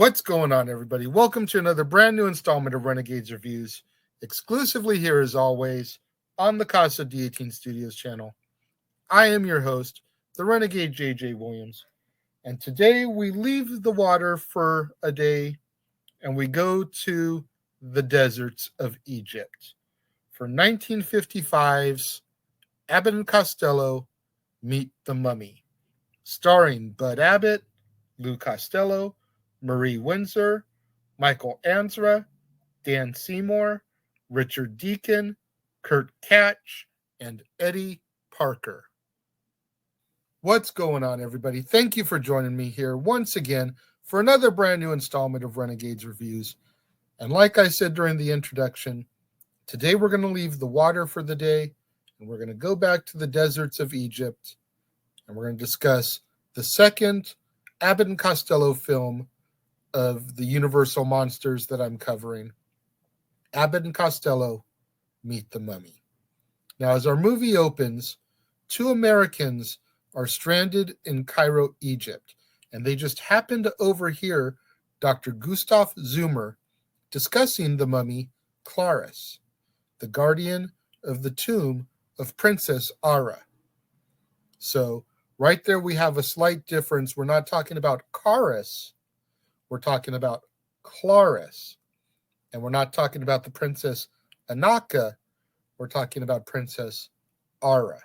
What's going on, everybody? Welcome to another brand new installment of Renegades Reviews, exclusively here as always on the Casa D18 Studios channel. I am your host, the Renegade JJ Williams, and today we leave the water for a day and we go to the deserts of Egypt for 1955's Abbott and Costello Meet the Mummy, starring Bud Abbott, Lou Costello, Marie Windsor, Michael Ansra, Dan Seymour, Richard Deacon, Kurt Katch, and Eddie Parker. What's going on, everybody? Thank you for joining me here once again for another brand new installment of Renegades Reviews. And like I said during the introduction, today we're going to leave the water for the day, and we're going to go back to the deserts of Egypt, and we're going to discuss the second Abbott and Costello film of the Universal monsters that I'm covering, Abbott and Costello Meet the Mummy. Now, as our movie opens, two Americans are stranded in Cairo, Egypt, and they just happen to overhear Dr. Gustav Zoomer discussing the mummy Clarice, the guardian of the tomb of Princess Ara. So right there we have a slight difference. We're not talking about Caris, we're talking about Clarice. And we're not talking about the Princess Anaka, we're talking about Princess Ara.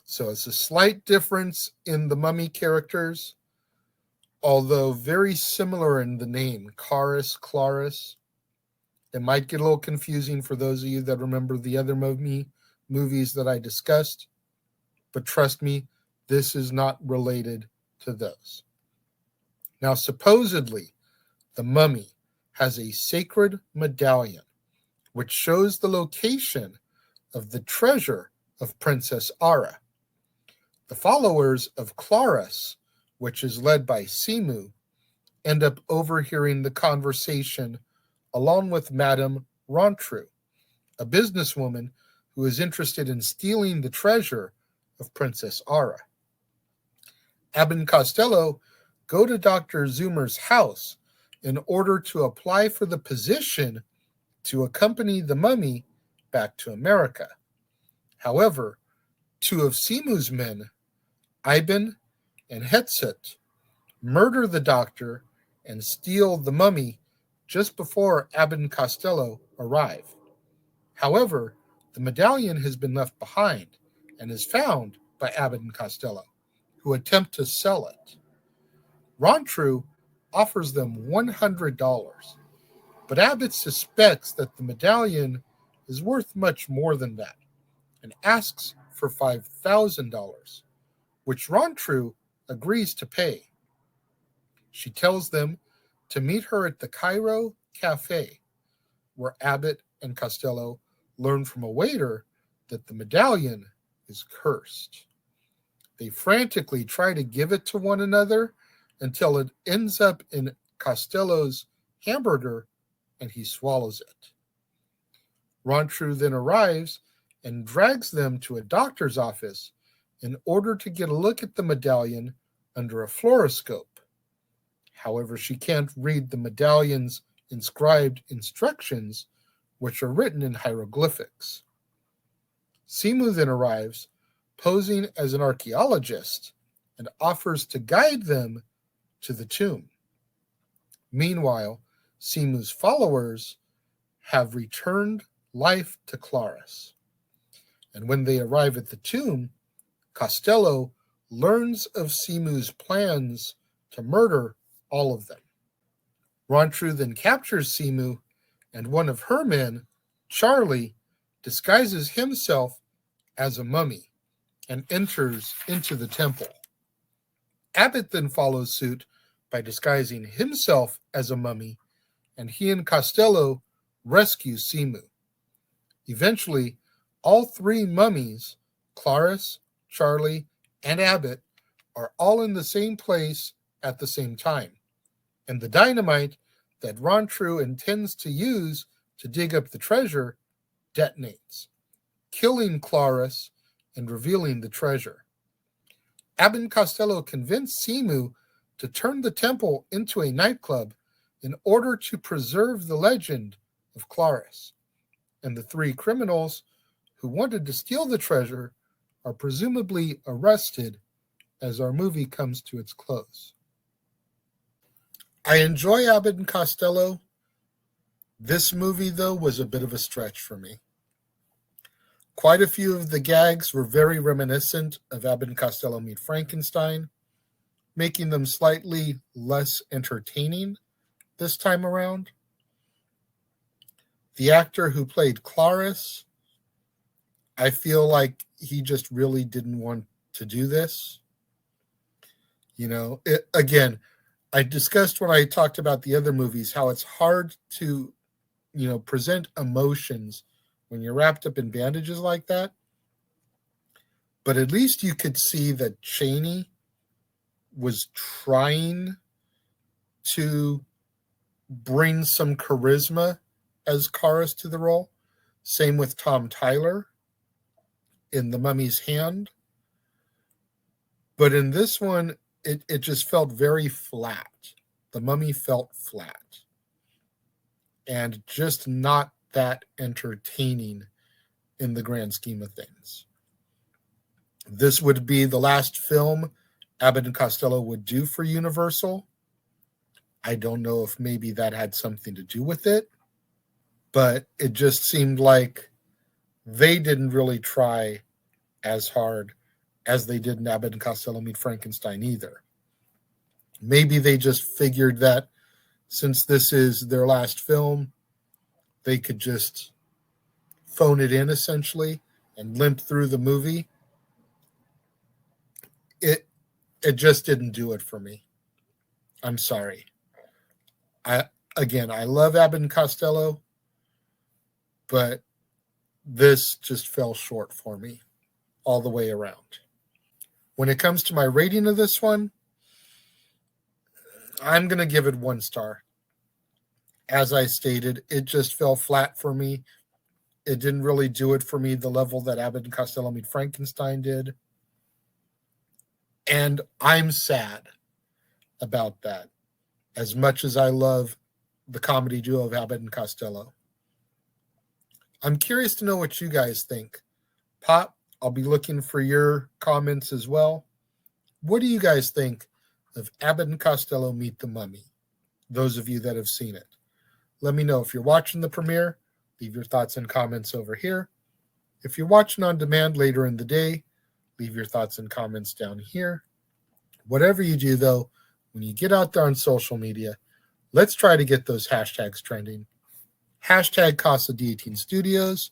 So it's a slight difference in the mummy characters, although very similar in the name, Caris, Clarice. It might get a little confusing for those of you that remember the other mummy movies that I discussed, but trust me, this is not related to those. Now, supposedly, the mummy has a sacred medallion which shows the location of the treasure of Princess Ara. The followers of Clarice, which is led by Simu, end up overhearing the conversation along with Madame Rontru, a businesswoman who is interested in stealing the treasure of Princess Ara. Abbott and Costello go to Dr. Zoomer's house in order to apply for the position to accompany the mummy back to America. However, two of Simu's men, Iben and Hetzet, murder the doctor and steal the mummy just before Abbott and Costello arrive. However, the medallion has been left behind and is found by Abbott and Costello, who attempt to sell it. Rontru offers them $100, but Abbott suspects that the medallion is worth much more than that and asks for $5,000, which Rontru agrees to pay. She tells them to meet her at the Cairo Cafe, where Abbott and Costello learn from a waiter that the medallion is cursed. They frantically try to give it to one another until it ends up in Costello's hamburger and he swallows it. Rontru then arrives and drags them to a doctor's office in order to get a look at the medallion under a fluoroscope. However, she can't read the medallion's inscribed instructions, which are written in hieroglyphics. Simu then arrives, posing as an archaeologist, and offers to guide them to the tomb. Meanwhile, Simu's followers have returned life to Clarice. And when they arrive at the tomb, Costello learns of Simu's plans to murder all of them. Rontru then captures Simu, and one of her men, Charlie, disguises himself as a mummy and enters into the temple. Abbott then follows suit by disguising himself as a mummy, and he and Costello rescue Simu. Eventually, all three mummies, Clarice, Charlie, and Abbott, are all in the same place at the same time, and the dynamite that Rontru intends to use to dig up the treasure detonates, killing Clarice and revealing the treasure. Abbott and Costello convince Simu to turn the temple into a nightclub in order to preserve the legend of Claris. And the three criminals who wanted to steal the treasure are presumably arrested as our movie comes to its close. I enjoy Abbott and Costello. This movie, though, was a bit of a stretch for me. Quite a few of the gags were very reminiscent of Abbott and Costello Meet Frankenstein, making them slightly less entertaining this time around. The actor who played Claris, I feel like he just really didn't want to do this. Again, I discussed when I talked about the other movies how it's hard to, present emotions when you're wrapped up in bandages like that. But at least you could see that Chaney was trying to bring some charisma as Claris to the role. Same with Tom Tyler in The Mummy's Hand. But in this one, it just felt very flat. The Mummy felt flat. And just not that entertaining in the grand scheme of things. This would be the last film Abbott and Costello would do for Universal. I don't know if maybe that had something to do with it, but it just seemed like they didn't really try as hard as they did in Abbott and Costello Meet Frankenstein either. Maybe they just figured that since this is their last film, they could just phone it in essentially and limp through the movie. It just didn't do it for me. I'm sorry. I love Abbott and Costello, but this just fell short for me all the way around. When it comes to my rating of this one, I'm going to give it 1 star. As I stated, it just fell flat for me. It didn't really do it for me the level that Abbott and Costello Meet Frankenstein did. And I'm sad about that, as much as I love the comedy duo of Abbott and Costello. I'm curious to know what you guys think. Pop, I'll be looking for your comments as well. What do you guys think of Abbott and Costello Meet the Mummy? Those of you that have seen it. Let me know if you're watching the premiere. Leave your thoughts and comments over here. If you're watching on demand later in the day, leave your thoughts and comments down here. Whatever you do, though, when you get out there on social media, let's try to get those hashtags trending. Hashtag Casa D18 Studios,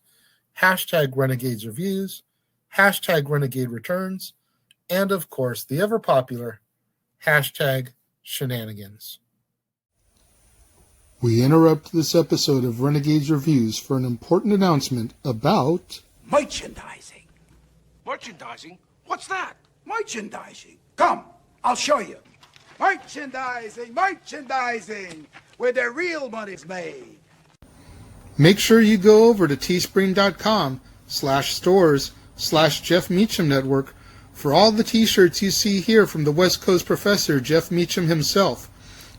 hashtag Renegades Reviews, hashtag Renegade Returns, and of course, the ever popular hashtag Shenanigans. We interrupt this episode of Renegades Reviews for an important announcement about merchandising. Merchandising? What's that? Merchandising. Come, I'll show you. Merchandising, where the real money's made. Make sure you go over to teespring.com/stores/Jeff Meacham Network for all the t-shirts you see here from the West Coast professor, Jeff Meacham himself.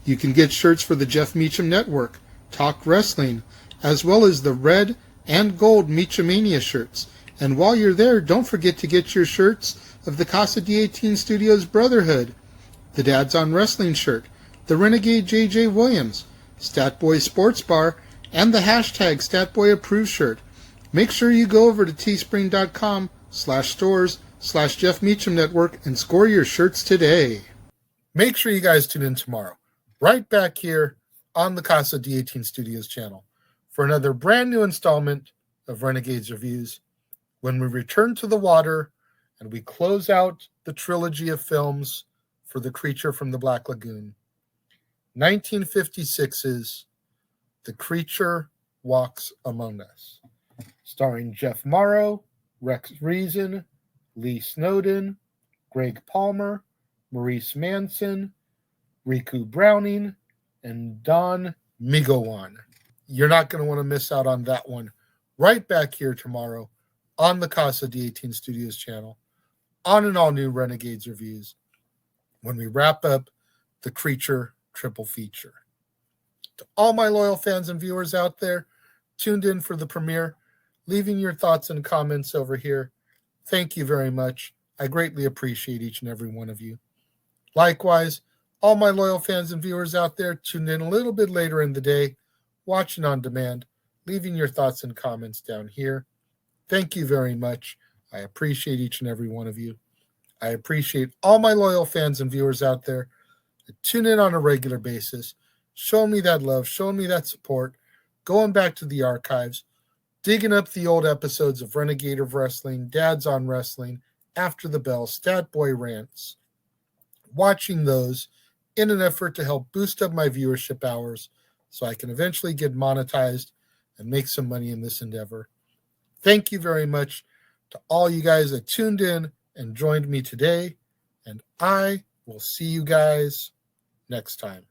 You can get shirts for the Jeff Meacham Network, Talk Wrestling, as well as the red and gold Meachamania shirts. And while you're there, don't forget to get your shirts of the Casa D18 Studios Brotherhood, the Dads on Wrestling shirt, the Renegade JJ Williams, Statboy Sports Bar, and the hashtag Statboy Approved shirt. Make sure you go over to teespring.com/stores/Jeff Meacham Network and score your shirts today. Make sure you guys tune in tomorrow, right back here on the Casa D18 Studios channel, for another brand new installment of Renegades Reviews, when we return to the water and we close out the trilogy of films for The Creature from the Black Lagoon. 1956's The Creature Walks Among Us, starring Jeff Morrow, Rex Reason, Lee Snowden, Greg Palmer, Maurice Manson, Riku Browning, and Don Migowan. You're not going to want to miss out on that one. Right back here tomorrow on the Casa D18 Studios channel, on an all-new Renegades Reviews, when we wrap up the Creature triple feature. To all my loyal fans and viewers out there tuned in for the premiere, leaving your thoughts and comments over here, thank you very much. I greatly appreciate each and every one of you. Likewise, all my loyal fans and viewers out there tuned in a little bit later in the day, watching on demand, leaving your thoughts and comments down here. Thank you very much. I appreciate each and every one of you. I appreciate all my loyal fans and viewers out there that tune in on a regular basis, showing me that love, showing me that support, going back to the archives, digging up the old episodes of Renegade of Wrestling, Dad's on Wrestling, After the Bell, Stat Boy Rants, watching those in an effort to help boost up my viewership hours so I can eventually get monetized and make some money in this endeavor. Thank you very much to all you guys that tuned in and joined me today, and I will see you guys next time.